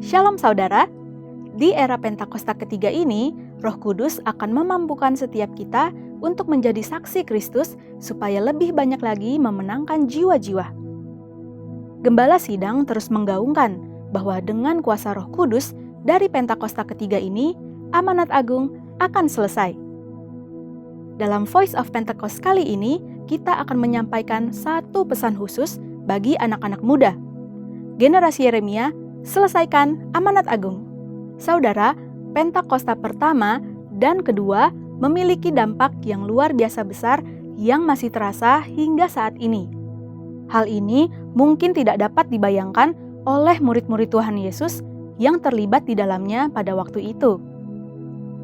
Shalom saudara, di era Pentakosta ketiga ini, Roh Kudus akan memampukan setiap kita untuk menjadi saksi Kristus supaya lebih banyak lagi memenangkan jiwa-jiwa. Gembala Sidang terus menggaungkan bahwa dengan kuasa Roh Kudus dari Pentakosta ketiga ini, amanat agung akan selesai. Dalam Voice of Pentecost kali ini, kita akan menyampaikan satu pesan khusus bagi anak-anak muda. Generasi Yeremia, selesaikan amanat agung. Saudara, Pentakosta pertama dan kedua memiliki dampak yang luar biasa besar yang masih terasa hingga saat ini. Hal ini mungkin tidak dapat dibayangkan oleh murid-murid Tuhan Yesus yang terlibat di dalamnya pada waktu itu.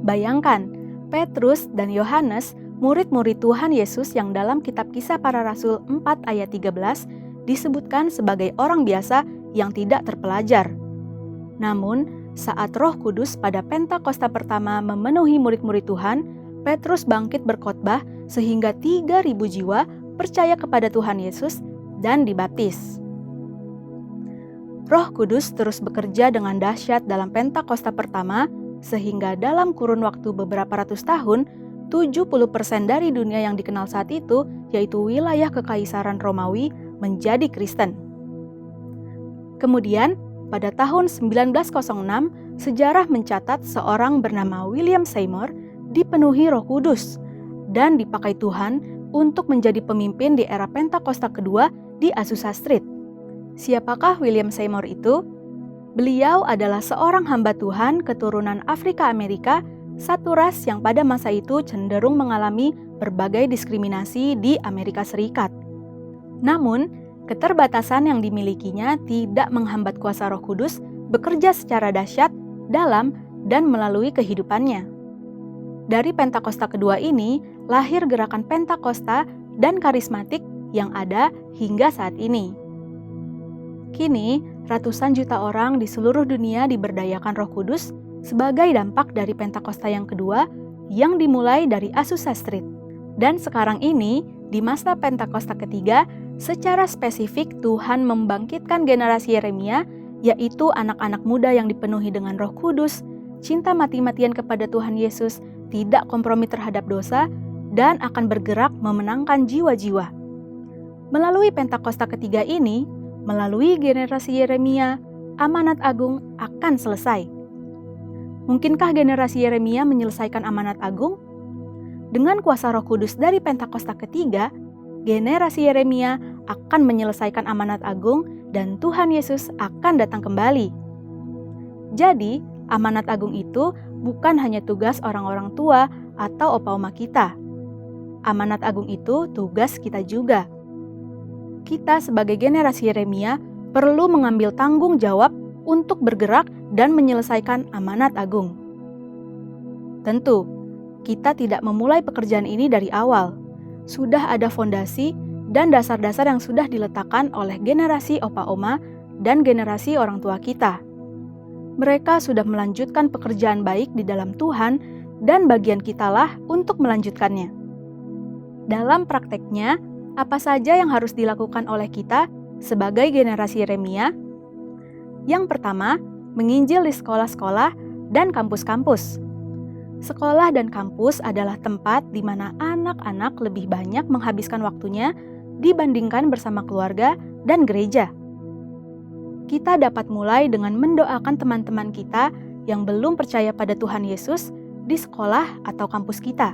Bayangkan, Petrus dan Yohanes, murid-murid Tuhan Yesus yang dalam kitab Kisah Para Rasul 4 ayat 13 disebutkan sebagai orang biasa yang tidak terpelajar. Namun, saat Roh Kudus pada Pentakosta pertama memenuhi murid-murid Tuhan, Petrus bangkit berkhotbah sehingga 3.000 jiwa percaya kepada Tuhan Yesus dan dibaptis. Roh Kudus terus bekerja dengan dahsyat dalam Pentakosta pertama, sehingga dalam kurun waktu beberapa ratus tahun, 70% dari dunia yang dikenal saat itu, yaitu wilayah Kekaisaran Romawi, menjadi Kristen. Kemudian, pada tahun 1906, sejarah mencatat seorang bernama William Seymour dipenuhi Roh Kudus dan dipakai Tuhan untuk menjadi pemimpin di era Pentakosta kedua di Azusa Street. Siapakah William Seymour itu? Beliau adalah seorang hamba Tuhan keturunan Afrika Amerika, satu ras yang pada masa itu cenderung mengalami berbagai diskriminasi di Amerika Serikat. Namun, keterbatasan yang dimilikinya tidak menghambat kuasa Roh Kudus bekerja secara dahsyat dalam dan melalui kehidupannya. Dari Pentakosta kedua ini, lahir gerakan Pentakosta dan karismatik yang ada hingga saat ini. Kini, ratusan juta orang di seluruh dunia diberdayakan Roh Kudus sebagai dampak dari Pentakosta yang kedua yang dimulai dari Azusa Street. Dan sekarang ini, di masa Pentakosta ketiga, secara spesifik Tuhan membangkitkan generasi Yeremia, yaitu anak-anak muda yang dipenuhi dengan Roh Kudus, cinta mati-matian kepada Tuhan Yesus, tidak kompromi terhadap dosa, dan akan bergerak memenangkan jiwa-jiwa. Melalui Pentakosta ketiga ini, melalui generasi Yeremia, amanat agung akan selesai. Mungkinkah generasi Yeremia menyelesaikan amanat agung? Dengan kuasa Roh Kudus dari Pentakosta ketiga, generasi Yeremia akan menyelesaikan amanat agung dan Tuhan Yesus akan datang kembali. Jadi, amanat agung itu bukan hanya tugas orang-orang tua atau opa-oma kita. Amanat agung itu tugas kita juga. Kita sebagai generasi Yeremia perlu mengambil tanggung jawab untuk bergerak dan menyelesaikan amanat agung. Tentu, kita tidak memulai pekerjaan ini dari awal. Sudah ada fondasi dan dasar-dasar yang sudah diletakkan oleh generasi opa-oma dan generasi orang tua kita. Mereka sudah melanjutkan pekerjaan baik di dalam Tuhan dan bagian kitalah untuk melanjutkannya. Dalam prakteknya, apa saja yang harus dilakukan oleh kita sebagai generasi Yeremia? Yang pertama, menginjil di sekolah-sekolah dan kampus-kampus. Sekolah dan kampus adalah tempat di mana anak-anak lebih banyak menghabiskan waktunya dibandingkan bersama keluarga dan gereja. Kita dapat mulai dengan mendoakan teman-teman kita yang belum percaya pada Tuhan Yesus di sekolah atau kampus kita,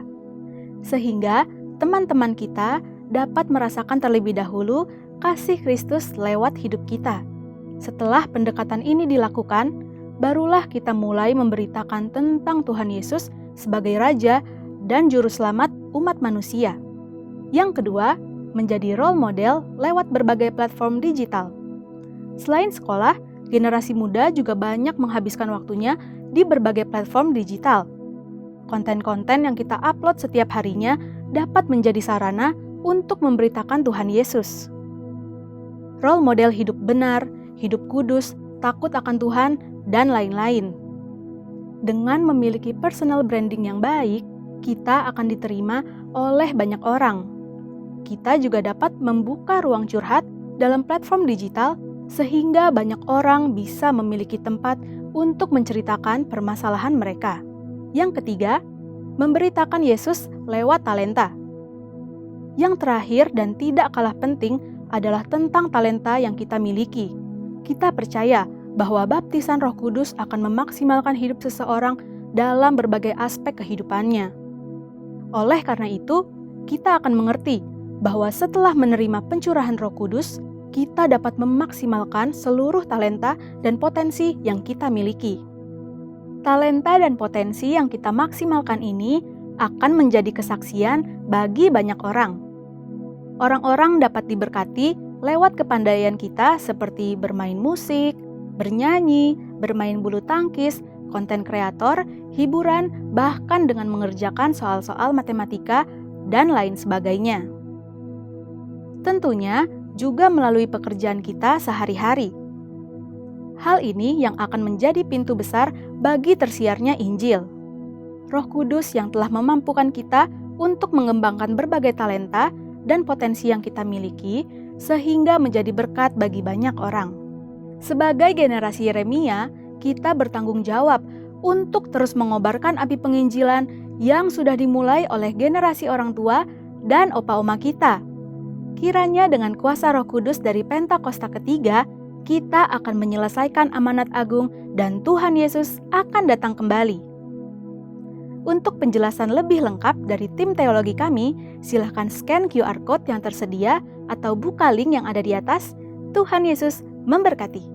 sehingga teman-teman kita dapat merasakan terlebih dahulu kasih Kristus lewat hidup kita. Setelah pendekatan ini dilakukan, barulah kita mulai memberitakan tentang Tuhan Yesus sebagai Raja dan Juru Selamat umat manusia. Yang kedua, menjadi role model lewat berbagai platform digital. Selain sekolah, generasi muda juga banyak menghabiskan waktunya di berbagai platform digital. Konten-konten yang kita upload setiap harinya dapat menjadi sarana untuk memberitakan Tuhan Yesus. Role model hidup benar, hidup kudus, takut akan Tuhan, dan lain-lain. Dengan memiliki personal branding yang baik, kita akan diterima oleh banyak orang. Kita juga dapat membuka ruang curhat dalam platform digital sehingga banyak orang bisa memiliki tempat untuk menceritakan permasalahan mereka. Yang ketiga, memberitakan Yesus lewat talenta. Yang terakhir dan tidak kalah penting adalah tentang talenta yang kita miliki. Kita percaya bahwa baptisan Roh Kudus akan memaksimalkan hidup seseorang dalam berbagai aspek kehidupannya. Oleh karena itu, kita akan mengerti bahwa setelah menerima pencurahan Roh Kudus, kita dapat memaksimalkan seluruh talenta dan potensi yang kita miliki. Talenta dan potensi yang kita maksimalkan ini akan menjadi kesaksian bagi banyak orang. Orang-orang dapat diberkati lewat kepandaian kita seperti bermain musik, bernyanyi, bermain bulu tangkis, konten kreator, hiburan, bahkan dengan mengerjakan soal-soal matematika, dan lain sebagainya. Tentunya juga melalui pekerjaan kita sehari-hari. Hal ini yang akan menjadi pintu besar bagi tersiarnya Injil. Roh Kudus yang telah memampukan kita untuk mengembangkan berbagai talenta dan potensi yang kita miliki, sehingga menjadi berkat bagi banyak orang. Sebagai generasi Yeremia, kita bertanggung jawab untuk terus mengobarkan api penginjilan yang sudah dimulai oleh generasi orang tua dan opa-oma kita. Kiranya dengan kuasa Roh Kudus dari Pentakosta ketiga, kita akan menyelesaikan amanat agung dan Tuhan Yesus akan datang kembali. Untuk penjelasan lebih lengkap dari tim teologi kami, silahkan scan QR Code yang tersedia atau buka link yang ada di atas. Tuhan Yesus memberkati.